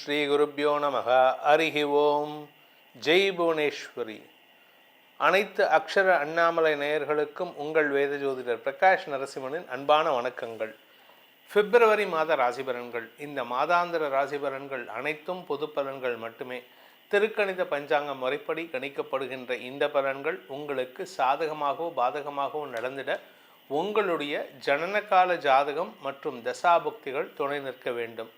ஸ்ரீ குருப்யோ நமக. ஹரிஹி ஓம். ஜெய் புவனேஸ்வரி. அனைத்து அக்ஷர அண்ணாமலை நேயர்களுக்கும் உங்கள் வேத ஜோதிடர் பிரகாஷ் நரசிம்மனின் அன்பான வணக்கங்கள். பிப்ரவரி மாத ராசி பலன்கள். இந்த மாதாந்திர ராசி பலன்கள் அனைத்தும் பொது பலன்கள் மட்டுமே. திருக்கணித பஞ்சாங்கம் முறைப்படி கணிக்கப்படுகின்ற இந்த பலன்கள் உங்களுக்கு சாதகமாகவோ பாதகமாகவோ நடந்திட உங்களுடைய ஜனனகால ஜாதகம் மற்றும் தசாபுக்திகள் துணை நிற்க வேண்டும்.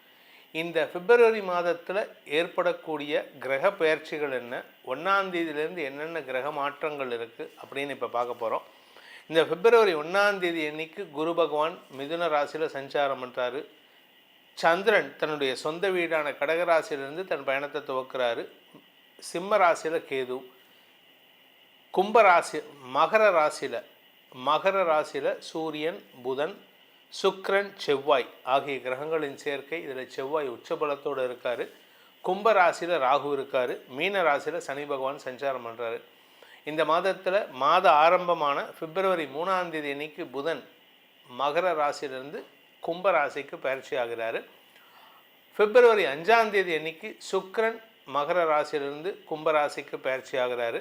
இந்த பிப்ரவரி மாதத்தில் ஏற்படக்கூடிய கிரக பயிற்சிகள் என்ன, 1ஆம் தேதியிலேருந்து என்னென்ன கிரக மாற்றங்கள் இருக்குது அப்படின்னு இப்போ பார்க்க போகிறோம். இந்த பிப்ரவரி 1ஆம் தேதி அன்னைக்கு குரு பகவான் மிதுன ராசியில் சஞ்சாரம் பண்ணுறாரு. சந்திரன் தன்னுடைய சொந்த வீடான கடகராசியிலிருந்து தன் பயணத்தை துவக்கிறாரு. சிம்ம ராசியில் கேது, கும்பராசி மகர ராசியில் சூரியன், புதன், சுக்கிரன், செவ்வாய் ஆகிய கிரகங்களின் சேர்க்கை. இதில் செவ்வாய் உச்சபலத்தோடு இருக்கார். கும்பராசியில் ராகு இருக்கார். மீன ராசியில் சனி பகவான் சஞ்சாரம் பண்ணுறாரு. இந்த மாதத்தில் மாத ஆரம்பமான பிப்ரவரி 3ஆம் தேதி அன்னைக்கு புதன் மகர ராசியிலிருந்து கும்பராசிக்கு பயிற்சி ஆகிறாரு. பிப்ரவரி 5ஆம் தேதி அன்னைக்கு சுக்கிரன் மகர ராசியிலிருந்து கும்பராசிக்கு பயிற்சி ஆகிறாரு.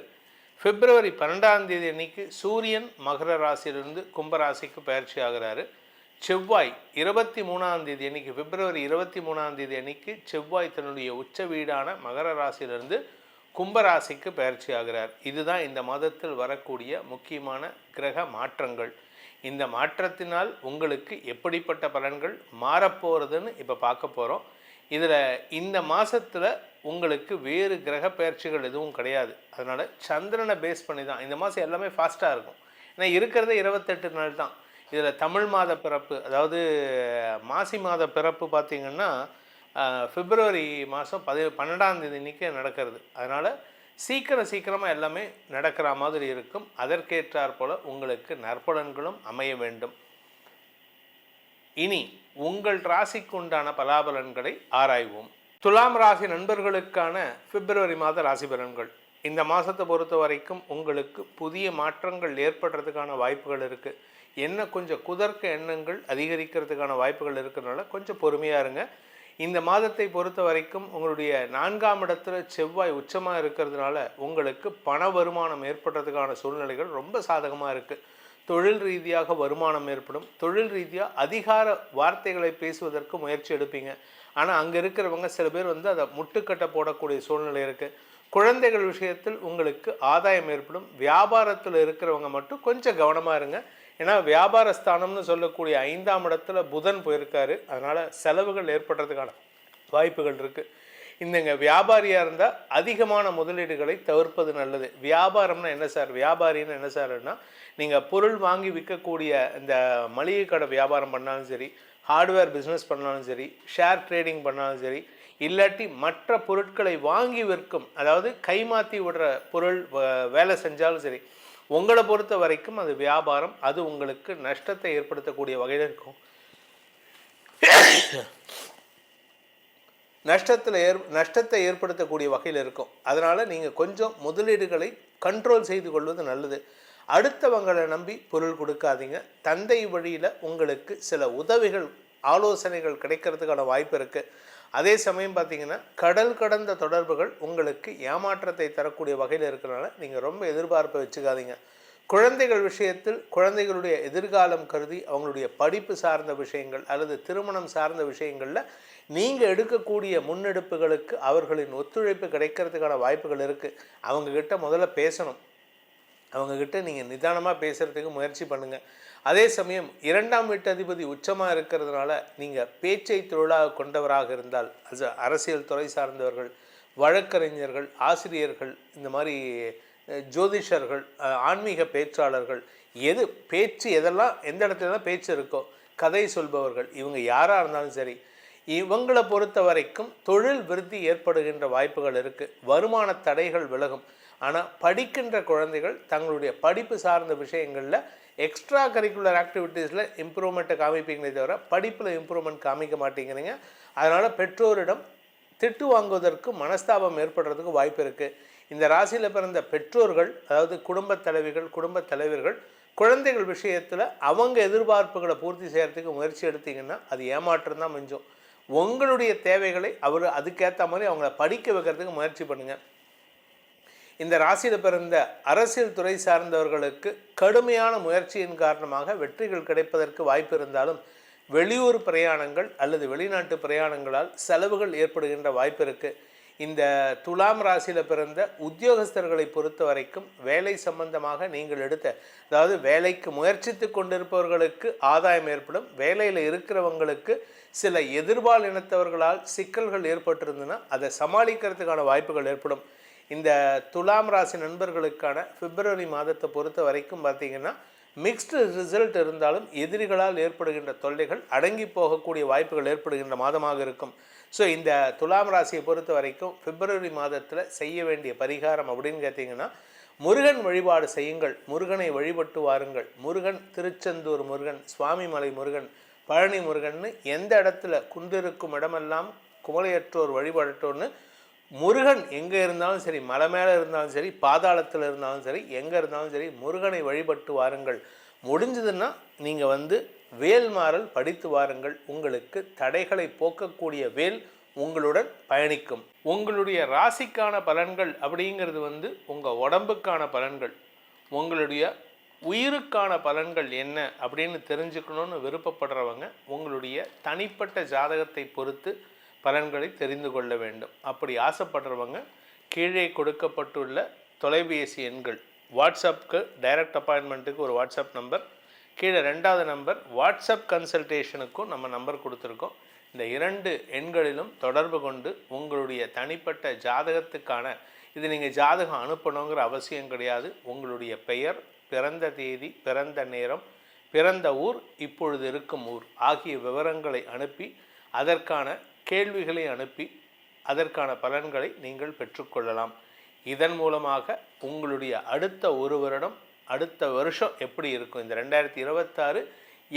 பிப்ரவரி 12ஆம் தேதி அன்னைக்கு சூரியன் மகர ராசியிலிருந்து கும்பராசிக்கு பயிற்சி ஆகிறாரு. செவ்வாய் 23ஆம் தேதி அன்னைக்கு பிப்ரவரி 23ஆம் தேதி அன்னைக்கு செவ்வாய் தன்னுடைய உச்ச வீடான மகர ராசியிலிருந்து கும்பராசிக்கு பயிற்சி ஆகிறார். இதுதான் இந்த மாதத்தில் வரக்கூடிய முக்கியமான கிரக மாற்றங்கள். இந்த மாற்றத்தினால் உங்களுக்கு எப்படிப்பட்ட பலன்கள் மாறப்போகிறதுன்னு இப்போ பார்க்க போகிறோம். இதில் இந்த மாதத்தில் உங்களுக்கு வேறு கிரக பயிற்சிகள் எதுவும் கிடையாது. அதனால் சந்திரனை பேஸ் பண்ணி தான் இந்த மாதம் எல்லாமே ஃபாஸ்ட்டாக இருக்கும். ஏன்னா இருக்கிறதே 28 நாள் தான். இதில் தமிழ் மாத பிறப்பு, அதாவது மாசி மாத பிறப்பு பார்த்திங்கன்னா பிப்ரவரி மாதம் 12ஆம் தேதி அன்றைக்கி நடக்கிறது. அதனால் சீக்கிரமாக எல்லாமே நடக்கிற மாதிரி இருக்கும். அதற்கேற்றாற் போல் உங்களுக்கு நற்பலன்களும் அமைய வேண்டும். இனி உங்கள் ராசிக்கு உண்டான பலாபலன்களை ஆராய்வோம். துலாம் ராசி நண்பர்களுக்கான பிப்ரவரி மாத ராசி பலன்கள். இந்த மாதத்தை பொறுத்த வரைக்கும் உங்களுக்கு புதிய மாற்றங்கள் ஏற்படுறதுக்கான வாய்ப்புகள் இருக்குது. என்ன கொஞ்சம் குதர்க்க எண்ணங்கள் அதிகரிக்கிறதுக்கான வாய்ப்புகள் இருக்கிறதுனால கொஞ்சம் பொறுமையாக இருங்க. இந்த மாதத்தை பொறுத்த வரைக்கும் உங்களுடைய 4ஆம் இடத்துல செவ்வாய் உச்சமாக இருக்கிறதுனால உங்களுக்கு பண வருமானம் ஏற்படுறதுக்கான சூழ்நிலைகள் ரொம்ப சாதகமாக இருக்குது. தொழில் ரீதியாக வருமானம் ஏற்படும். தொழில் ரீதியாக அதிகார வார்த்தைகளை பேசுவதற்கு முயற்சி எடுப்பீங்க. ஆனால் அங்கே இருக்கிறவங்க சில பேர் அதை முட்டுக்கட்டை போடக்கூடிய சூழ்நிலை இருக்குது. குழந்தைகள் விஷயத்தில் உங்களுக்கு ஆதாயம் ஏற்படும். வியாபாரத்தில் இருக்கிறவங்க மட்டும் கொஞ்சம் கவனமாக இருங்க. ஏன்னா வியாபார ஸ்தானம்னு சொல்லக்கூடிய 5ஆம் இடத்துல புதன் போயிருக்காரு. அதனால் செலவுகள் ஏற்படுறதுக்கான வாய்ப்புகள் இருக்குது. இந்தங்க வியாபாரியாக இருந்தால் அதிகமான முதலீடுகளை தவிர்ப்பது நல்லது. வியாபாரம்னா என்ன சார், வியாபாரின்னு என்ன சார்னா நீங்கள் பொருள் வாங்கி விற்கக்கூடிய இந்த மளிகை கடை வியாபாரம் பண்ணாலும் சரி, ஹார்ட்வேர் பிஸ்னஸ் பண்ணாலும் சரி, ஷேர் ட்ரேடிங் பண்ணாலும் சரி, இல்லாட்டி மற்ற பொருட்களை வாங்கி விற்கும், அதாவது கைமாற்றி விடுற பொருள் வேலை செஞ்சாலும் சரி, உங்களை பொறுத்த வரைக்கும் அது வியாபாரம். அது உங்களுக்கு நஷ்டத்தை ஏற்படுத்தக்கூடிய வகையில் இருக்கும். நஷ்டத்தை ஏற்படுத்தக்கூடிய வகையில் இருக்கும். அதனால் நீங்கள் கொஞ்சம் முதலீடுகளை கண்ட்ரோல் செய்து கொள்வது நல்லது. அடுத்தவங்களை நம்பி பொருள் கொடுக்காதீங்க. தந்தை வழியில் உங்களுக்கு சில உதவிகள், ஆலோசனைகள் கிடைக்கிறதுக்கான வாய்ப்பு இருக்குது. அதே சமயம் பார்த்திங்கன்னா கடல் கடந்த தொடர்புகள் உங்களுக்கு ஏமாற்றத்தை தரக்கூடிய வகையில் இருக்கிறனால நீங்கள் ரொம்ப எதிர்பார்ப்பை வச்சுக்காதீங்க. குழந்தைகள் விஷயத்தில் குழந்தைகளுடைய எதிர்காலம் கருதி அவங்களுடைய படிப்பு சார்ந்த விஷயங்கள் அல்லது திருமணம் சார்ந்த விஷயங்களில் நீங்கள் எடுக்கக்கூடிய முன்னெடுப்புகளுக்கு அவர்களின் ஒத்துழைப்பு கிடைக்கிறதுக்கான வாய்ப்புகள் இருக்குது. அவங்கக்கிட்ட முதல்ல பேசணும். அவங்கக்கிட்ட நீங்கள் நிதானமாக பேசுகிறதுக்கு முயற்சி பண்ணுங்கள். அதே சமயம் 2ஆம் வீட்டு அதிபதி உச்சமாக இருக்கிறதுனால நீங்கள் பேச்சை தொழிலாக கொண்டவராக இருந்தால், அது அரசியல் துறை சார்ந்தவர்கள், வழக்கறிஞர்கள், ஆசிரியர்கள், இந்த மாதிரி ஜோதிஷர்கள், ஆன்மீக பேச்சாளர்கள், எதெல்லாம் எந்த இடத்துல பேச்சு இருக்கோ, கதை சொல்பவர்கள், இவங்க யாராக இருந்தாலும் சரி, இவங்களை பொறுத்த வரைக்கும் தொழில் விருத்தி ஏற்படுகின்ற வாய்ப்புகள் இருக்குது. வருமான தடைகள் விலகும். ஆனால் படிக்கின்ற குழந்தைகள் தங்களுடைய படிப்பு சார்ந்த விஷயங்களில் எக்ஸ்ட்ரா கரிக்குலர் ஆக்டிவிட்டீஸில் இம்ப்ரூவ்மெண்ட்டை காமிப்பீங்களே தவிர படிப்பில் இம்ப்ரூவ்மெண்ட் காமிக்க மாட்டேங்கிறீங்க. அதனால் பெற்றோரிடம் திட்டு வாங்குவதற்கு மனஸ்தாபம் ஏற்படுறதுக்கு வாய்ப்பு இருக்குது. இந்த ராசியில் பிறந்த பெற்றோர்கள், அதாவது குடும்பத் தலைவிகள், குடும்பத் தலைவர்கள், குழந்தைகள் விஷயத்தில் அவங்க எதிர்பார்ப்புகளை பூர்த்தி செய்கிறதுக்கு முயற்சி எடுத்திங்கன்னா அது ஏமாற்றம் தான் மிஞ்சும். உங்களுடைய தேவைகளை அவர் அதுக்கேற்ற மாதிரி அவங்கள படிக்க வைக்கிறதுக்கு முயற்சி பண்ணுங்கள். இந்த ராசியில் பிறந்த அரசியல் துறை சார்ந்தவர்களுக்கு கடுமையான முயற்சியின் காரணமாக வெற்றிகள் கிடைப்பதற்கு வாய்ப்பு இருந்தாலும் வெளியூர் பிரயாணங்கள் அல்லது வெளிநாட்டு பிரயாணங்களால் செலவுகள் ஏற்படுகின்ற வாய்ப்பு இருக்குது. இந்த துலாம் ராசியில் பிறந்த உத்தியோகஸ்தர்களை பொறுத்த வரைக்கும் வேலை சம்பந்தமாக நீங்கள் அதாவது வேலைக்கு முயற்சித்து கொண்டிருப்பவர்களுக்கு ஆதாயம் ஏற்படும். வேலையில் இருக்கிறவங்களுக்கு சில எதிர்பாலினத்தவர்களால் சிக்கல்கள் ஏற்பட்டிருந்ததுன்னா அதை சமாளிக்கிறதுக்கான வாய்ப்புகள் ஏற்படும். இந்த துலாம் ராசி நண்பர்களுக்கான பிப்ரவரி மாதத்தை பொறுத்த வரைக்கும் பார்த்திங்கன்னா மிக்ஸ்டு ரிசல்ட் இருந்தாலும் எதிரிகளால் ஏற்படுகின்ற தொல்லைகள் அடங்கி போகக்கூடிய வாய்ப்புகள் ஏற்படுகின்ற மாதமாக இருக்கும். ஸோ இந்த துலாம் ராசியை பொறுத்த வரைக்கும் பிப்ரவரி மாதத்தில் செய்ய வேண்டிய பரிகாரம் அப்படின்னு கேட்டிங்கன்னா முருகன் வழிபாடு செய்யுங்கள். முருகனை வழிபட்டு வாருங்கள். முருகன் திருச்செந்தூர் முருகன், சுவாமிமலை முருகன், பழனி முருகன்னு எந்த இடத்துல குந்திருக்கும் இடமெல்லாம் குமலையற்றோர் வழிபடட்டோன்னு முருகன் எங்கே இருந்தாலும் சரி, மலை மேலே இருந்தாலும் சரி, பாதாளத்தில் இருந்தாலும் சரி, எங்கே இருந்தாலும் சரி முருகனை வழிபட்டு வாருங்கள். முடிஞ்சதுன்னா நீங்கள் வேல்மாறல் படித்து வாருங்கள். உங்களுக்கு தடைகளை போக்கக்கூடிய வேல் உங்களுடன் பயணிக்கும். உங்களுடைய ராசிக்கான பலன்கள் அப்படிங்கிறது உங்கள் உடம்புக்கான பலன்கள். உங்களுடைய உயிருக்கான பலன்கள் என்ன அப்படின்னு தெரிஞ்சுக்கணுன்னு விருப்பப்படுறவங்க உங்களுடைய தனிப்பட்ட ஜாதகத்தை பொறுத்து பலன்களை தெரிந்து கொள்ள வேண்டும். அப்படி ஆசைப்படுறவங்க கீழே கொடுக்கப்பட்டுள்ள தொலைபேசி எண்கள், வாட்ஸ்அப்புக்கு டைரக்ட் அப்பாயின்மெண்ட்டுக்கு ஒரு வாட்ஸ்அப் நம்பர், கீழே 2வது நம்பர் வாட்ஸ்அப் கன்சல்டேஷனுக்கும் நம்ம நம்பர் கொடுத்துருக்கோம். இந்த 2 எண்களிலும் தொடர்பு கொண்டு உங்களுடைய தனிப்பட்ட ஜாதகத்துக்கான இது நீங்கள் ஜாதகம் அனுப்பணுங்கிற அவசியம் கிடையாது. உங்களுடைய பெயர், பிறந்த தேதி, பிறந்த நேரம், பிறந்த ஊர், இப்பொழுது இருக்கும் ஊர் ஆகிய விவரங்களை அனுப்பி அதற்கான கேள்விகளை அனுப்பி அதற்கான பலன்களை நீங்கள் பெற்றுக்கொள்ளலாம். இதன் மூலமாக உங்களுடைய அடுத்த ஒரு வருடம், அடுத்த வருஷம் எப்படி இருக்கும், இந்த 2026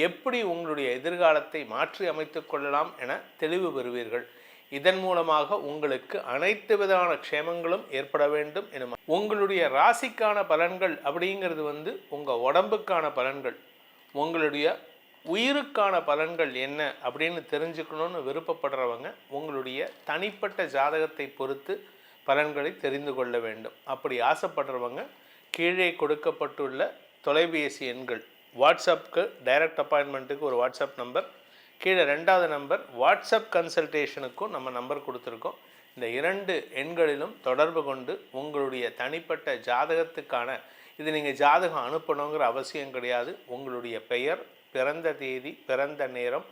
எப்படி உங்களுடைய எதிர்காலத்தை மாற்றி அமைத்து கொள்ளலாம் என தெளிவு பெறுவீர்கள். இதன் மூலமாக உங்களுக்கு அனைத்து விதமான க்ஷேமங்களும் ஏற்பட வேண்டும் எனும். உங்களுடைய ராசிக்கான பலன்கள் அப்படிங்கிறது உங்கள் உடம்புக்கான பலன்கள். உங்களுடைய உயிருக்கான பலன்கள் என்ன அப்படின்னு தெரிஞ்சுக்கணுன்னு விருப்பப்படுறவங்க உங்களுடைய தனிப்பட்ட ஜாதகத்தை பொறுத்து பலன்களை தெரிந்து கொள்ள வேண்டும். அப்படி ஆசைப்படுறவங்க கீழே கொடுக்கப்பட்டுள்ள தொலைபேசி எண்கள், வாட்ஸ்அப்புக்கு டைரக்ட் அப்பாயின்மெண்ட்டுக்கு ஒரு வாட்ஸ்அப் நம்பர், கீழே 2வது நம்பர் வாட்ஸ்அப் கன்சல்டேஷனுக்கும் நம்ம நம்பர் கொடுத்துருக்கோம். இந்த 2 எண்களிலும் தொடர்பு கொண்டு உங்களுடைய தனிப்பட்ட ஜாதகத்துக்கான இது நீங்கள் ஜாதகம் அனுப்பணுங்கிற அவசியம் கிடையாது. உங்களுடைய பெயர், பிறந்த தேதி, பிறந்த நேரம்,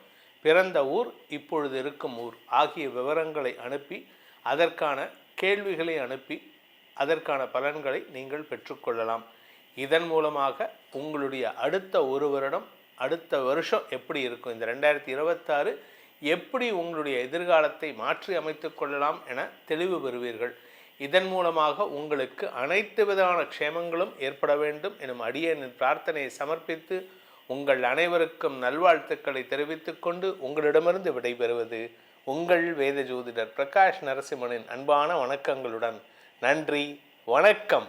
பிறந்த ஊர், இப்பொழுது இருக்கும் ஊர் ஆகிய விவரங்களை அனுப்பி அதற்கான கேள்விகளை அனுப்பி அதற்கான பலன்களை நீங்கள் பெற்றுக்கொள்ளலாம். இதன் மூலமாக உங்களுடைய அடுத்த ஒரு வருடம், அடுத்த வருஷம் எப்படி இருக்கும், இந்த 2026 எப்படி உங்களுடைய எதிர்காலத்தை மாற்றி அமைத்து கொள்ளலாம் என தெளிவு பெறுவீர்கள். இதன் மூலமாக உங்களுக்கு அனைத்து விதமான க்ஷேமங்களும் ஏற்பட வேண்டும் எனும் அடியேனின் பிரார்த்தனையை சமர்ப்பித்து உங்கள் அனைவருக்கும் நல்வாழ்த்துக்களை தெரிவித்துக் கொண்டு உங்களிடமிருந்து விடைபெறுவது உங்கள் வேத ஜோதிடர் பிரகாஷ் நரசிம்மனின் அன்பான வணக்கங்களுடன். நன்றி, வணக்கம்.